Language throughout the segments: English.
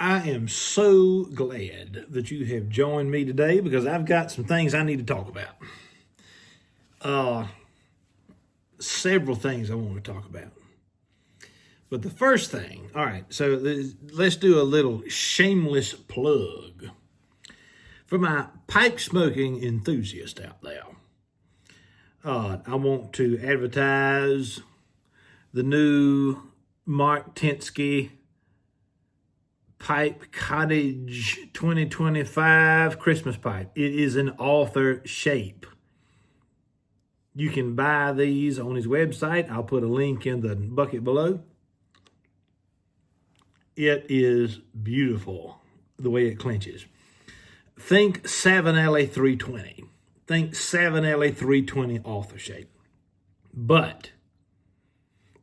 I am so glad that you have joined me today because I've got some things I need to talk about. Several things I want to talk about. But the first thing, all right, so let's do a little shameless plug for my pipe smoking enthusiast out there. I want to advertise the new Mark Tinsky Pipe Cottage 2025 Christmas pipe. It is an author shape. You can buy these on his website. I'll put a link in the bucket below. It is beautiful the way it clenches. Think 7LA320. Think 7LA320 author shape. But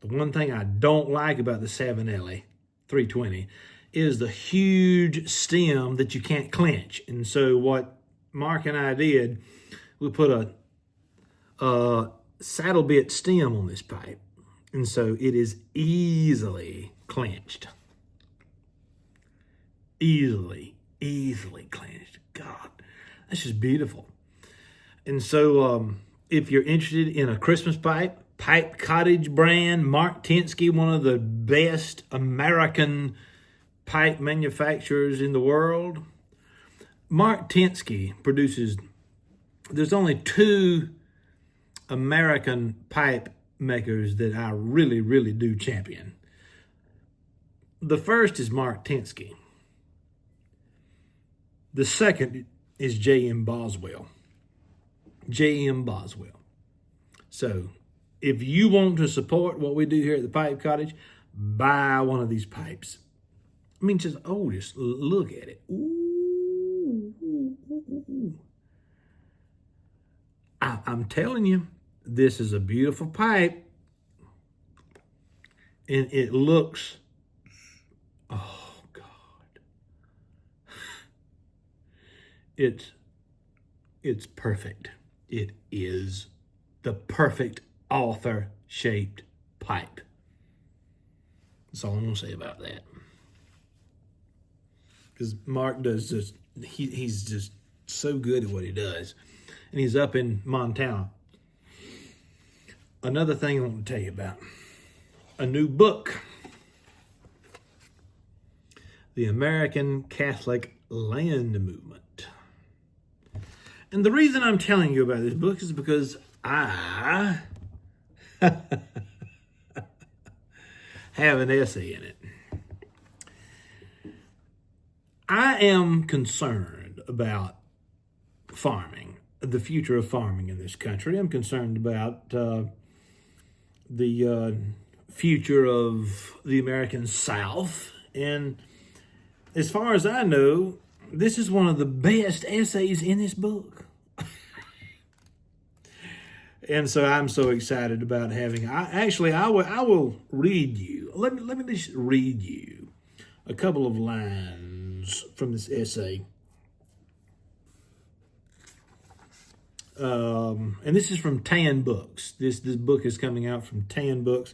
the one thing I don't like about the 7LA320 is the huge stem that you can't clench. And so what Mark and I did, we put a saddle bit stem on this pipe. And so it is easily clenched. Easily clenched. God, that's just beautiful. And so if you're interested in a Christmas pipe Cottage brand, Mark Tinsky, one of the best American pipe manufacturers in the world. Mark Tinsky produces, there's only two American pipe makers that I really do champion. The first is Mark Tinsky. The second is J.M. Boswell. J.M. Boswell. So if you want to support what we do here at the Pipe Cottage, buy one of these pipes. I mean, just look at it. Ooh. I'm telling you, this is a beautiful pipe. And it looks, oh God. It's perfect. It is the perfect author-shaped pipe. That's all I'm going to say about that. Because Mark does just, he's just so good at what he does. And he's up in Montana. Another thing I want to tell you about. A new book. The American Catholic Land Movement. And the reason I'm telling you about this book is because I have an essay in it. I am concerned about farming, the future of farming in this country. I'm concerned about the future of the American South. And as far as I know, this is one of the best essays in this book. And so I'm so excited about having, I will read you. Let me just read you a couple of lines from this essay. And this is from Tan Books. This book is coming out from Tan Books.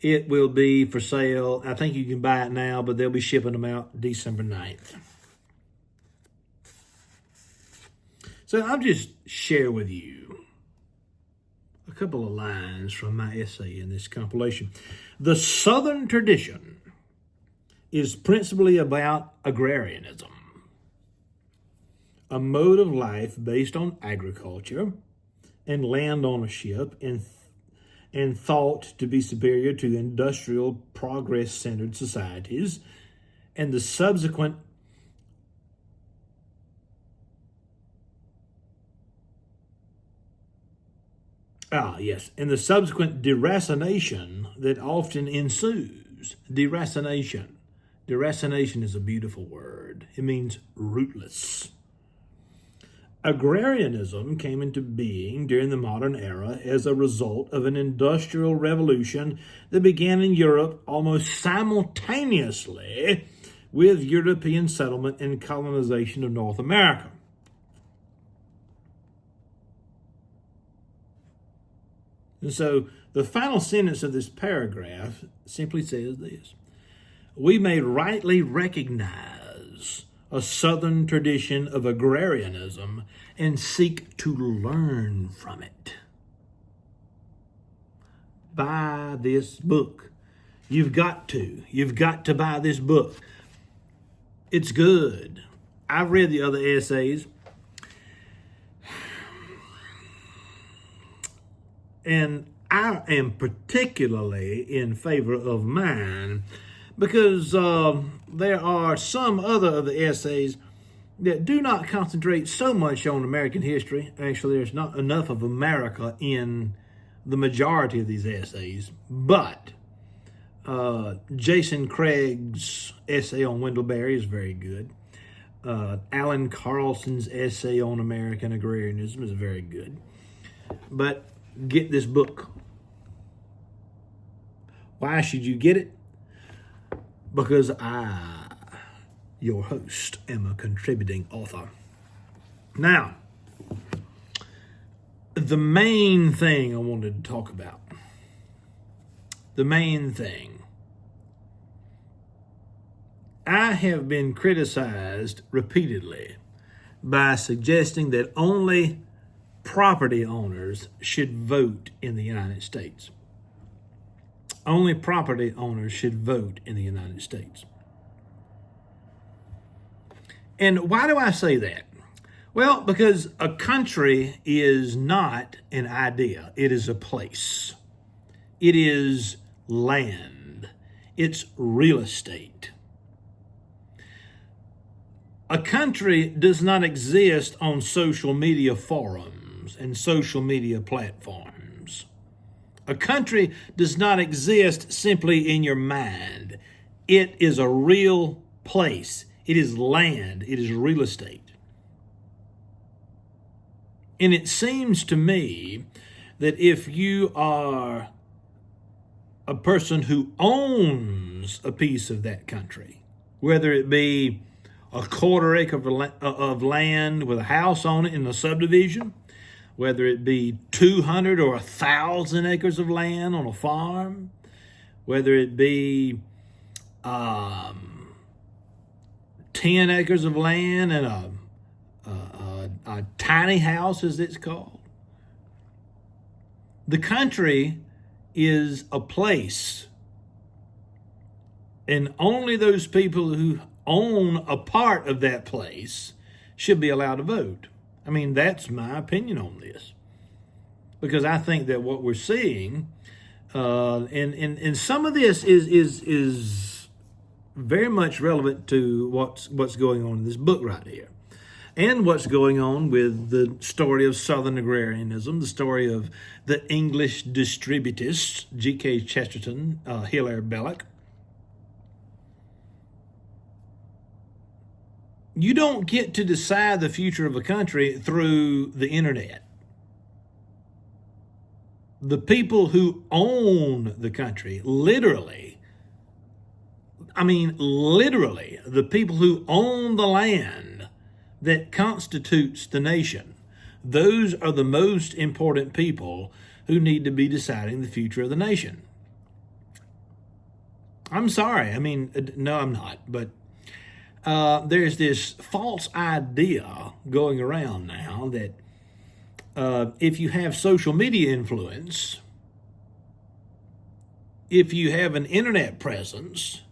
It will be for sale. I think you can buy it now, but they'll be shipping them out December 9th. So I'll just share with you a couple of lines from my essay in this compilation. The Southern tradition is principally about agrarianism, a mode of life based on agriculture and land ownership and thought to be superior to industrial progress-centered societies and the subsequent deracination that often ensues. Deracination. Deracination is a beautiful word. It means rootless. Agrarianism came into being during the modern era as a result of an industrial revolution that began in Europe almost simultaneously with European settlement and colonization of North America. And so the final sentence of this paragraph simply says this: we may rightly recognize is a Southern tradition of agrarianism and seek to learn from it. Buy this book. You've got to. You've got to buy this book. It's good. I've read the other essays, and I am particularly in favor of mine because there are some other of the essays that do not concentrate so much on American history. Actually, there's not enough of America in the majority of these essays. But Jason Craig's essay on Wendell Berry is very good. Alan Carlson's essay on American agrarianism is very good. But get this book. Why should you get it? Because I, your host, am a contributing author. Now, the main thing I wanted to talk about, the main thing, I have been criticized repeatedly by suggesting that only property owners should vote in the United States. Only property owners should vote in the United States. And why do I say that? Well, because a country is not an idea. It is a place. It is land. It's real estate. A country does not exist on social media forums and social media platforms. A country does not exist simply in your mind. It is a real place. It is land. It is real estate. And it seems to me that if you are a person who owns a piece of that country, whether it be a quarter acre of land with a house on it in a subdivision, whether it be 200 or 1,000 acres of land on a farm, whether it be 10 acres of land and a tiny house, as it's called. The country is a place, and only those people who own a part of that place should be allowed to vote. I mean, that's my opinion on this, because I think that what we're seeing, and some of this is very much relevant to what's going on in this book right here, and what's going on with the story of Southern agrarianism, the story of the English distributists, G.K. Chesterton, Hilaire Belloc. You don't get to decide the future of a country through the internet. The people who own the country, literally, the people who own the land that constitutes the nation, those are the most important people who need to be deciding the future of the nation. I'm sorry. I mean, no, I'm not, but there's this false idea going around now that if you have social media influence, if you have an internet presence,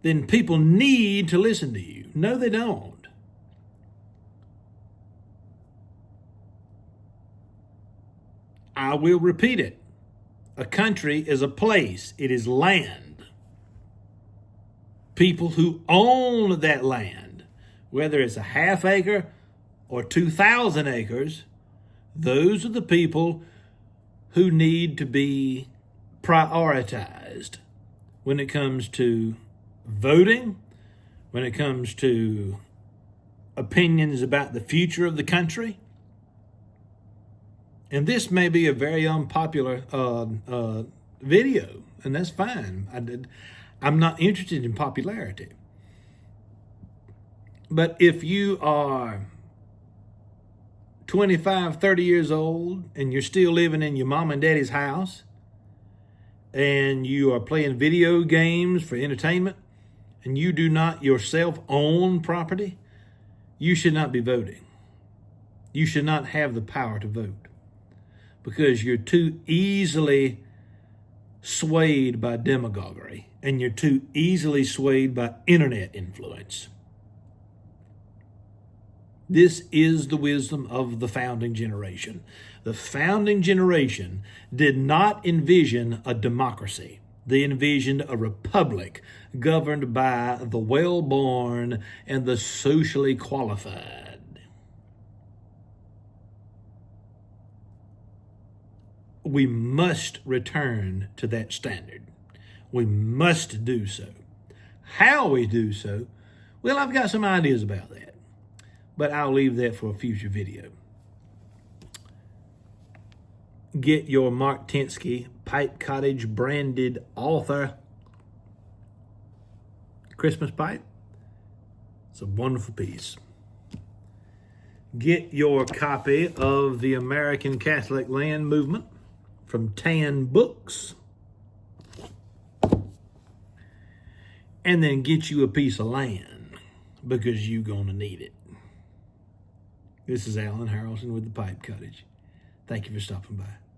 then people need to listen to you. No, they don't. I will repeat it. A country is a place. It is land. People who own that land, whether it's a half acre or 2,000 acres, those are the people who need to be prioritized when it comes to voting, when it comes to opinions about the future of the country. And this may be a very unpopular video, and that's fine. I'm not interested in popularity. But if you are 25, 30 years old and you're still living in your mom and daddy's house and you are playing video games for entertainment and you do not yourself own property, you should not be voting. You should not have the power to vote because you're too easily swayed by demagoguery and you're too easily swayed by internet influence. This is the wisdom of the founding generation. The founding generation did not envision a democracy. They envisioned a republic governed by the well-born and the socially qualified. We must return to that standard. We must do so. How we do so, well, I've got some ideas about that, but I'll leave that for a future video. Get your Mark Tinsky Pipe Cottage branded author Christmas pipe. It's a wonderful piece. Get your copy of The American Catholic Land Movement from Tan Books. And then get you a piece of land because you're going to need it. This is Alan Harrelson with the Pipe Cottage. Thank you for stopping by.